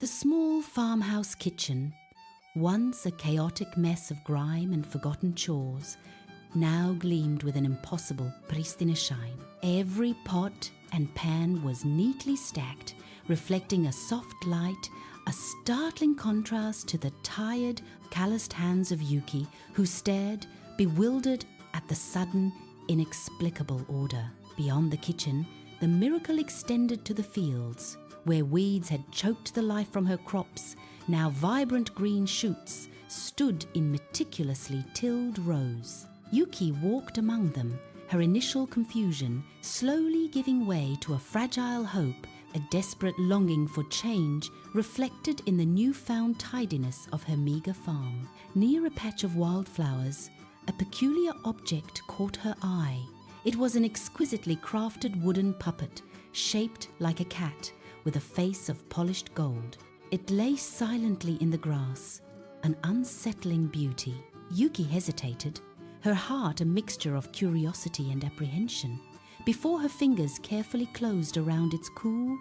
The small farmhouse kitchen, once a chaotic mess of grime and forgotten chores, now gleamed with an impossible prístina shine. Every pot and pan was neatly stacked, reflecting a soft light, a startling contrast to the tired, calloused hands of Yuki, who stared, bewildered at the sudden, inexplicable order. Beyond the kitchen, the miracle extended to the fields, where weeds had choked the life from her crops. Now vibrant green shoots stood in meticulously tilled rows. Yuki walked among them, her initial confusion slowly giving way to a fragile hope, a desperate longing for change reflected in the newfound tidiness of her meager farm. Near a patch of wildflowers, a peculiar object caught her eye. It was an exquisitely crafted wooden puppet, shaped like a cat, with a face of polished gold. It lay silently in the grass, an unsettling beauty. Yuki hesitated, her heart a mixture of curiosity and apprehension, before her fingers carefully closed around its cool,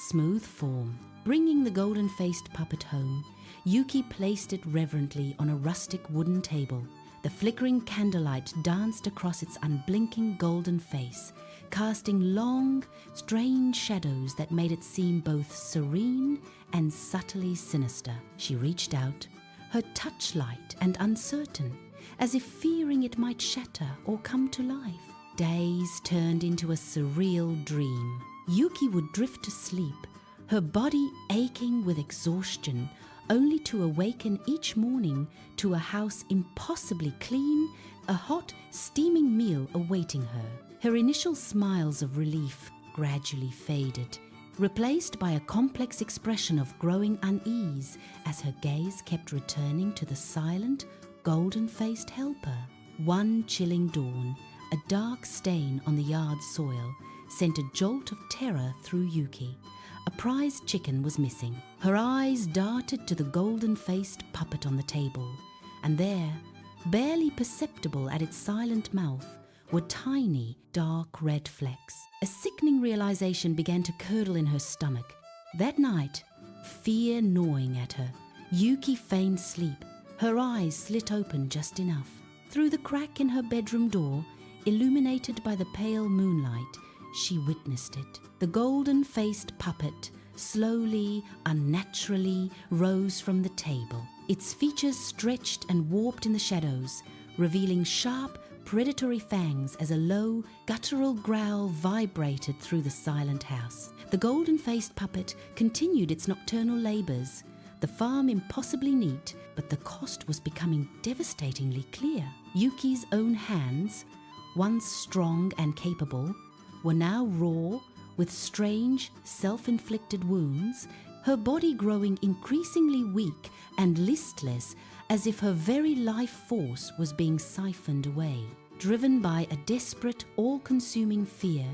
smooth form. Bringing the golden-faced puppet home, Yuki placed it reverently on a rustic wooden table. The flickering candlelight danced across its unblinking golden face, casting long, strange shadows that made it seem both serene and subtly sinister. She reached out, her touch light and uncertain, as if fearing it might shatter or come to life. Days turned into a surreal dream. Yuki would drift to sleep, her body aching with exhaustion, only to awaken each morning to a house impossibly clean, a hot, steaming meal awaiting her. Her initial smiles of relief gradually faded, replaced by a complex expression of growing unease as her gaze kept returning to the silent, golden-faced helper. One chilling dawn, a dark stain on the yard soil sent a jolt of terror through Yuki. A prized chicken was missing. Her eyes darted to the golden-faced puppet on the table, and there, barely perceptible at its silent mouth, were tiny, dark red flecks. A sickening realization began to curdle in her stomach. That night, fear gnawing at her, Yuki feigned sleep, her eyes slit open just enough. Through the crack in her bedroom door, illuminated by the pale moonlight, she witnessed it. The golden-faced puppet slowly, unnaturally rose from the table. Its features stretched and warped in the shadows, revealing sharp, predatory fangs as a low, guttural growl vibrated through the silent house. The golden-faced puppet continued its nocturnal labors, the farm impossibly neat, but the cost was becoming devastatingly clear. Yuki's own hands, once strong and capable, were now raw, with strange, self-inflicted wounds, her body growing increasingly weak and listless, as if her very life force was being siphoned away. Driven by a desperate, all-consuming fear,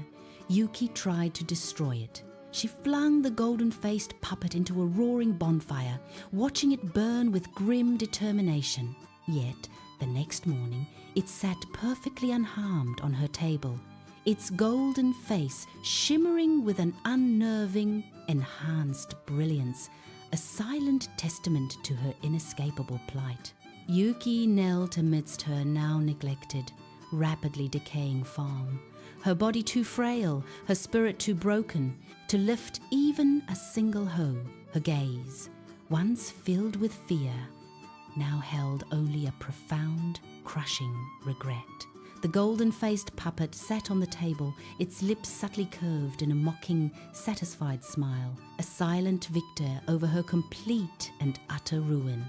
Yuki tried to destroy it. She flung the golden-faced puppet into a roaring bonfire, watching it burn with grim determination. Yet, the next morning, it sat perfectly unharmed on her table, its golden face shimmering with an unnerving, enhanced brilliance, a silent testament to her inescapable plight. Yuki knelt amidst her now neglected, rapidly decaying farm, her body too frail, her spirit too broken, to lift even a single hoe. Her gaze, once filled with fear, now held only a profound, crushing regret. The golden-faced puppet sat on the table, its lips subtly curved in a mocking, satisfied smile, a silent victor over her complete and utter ruin.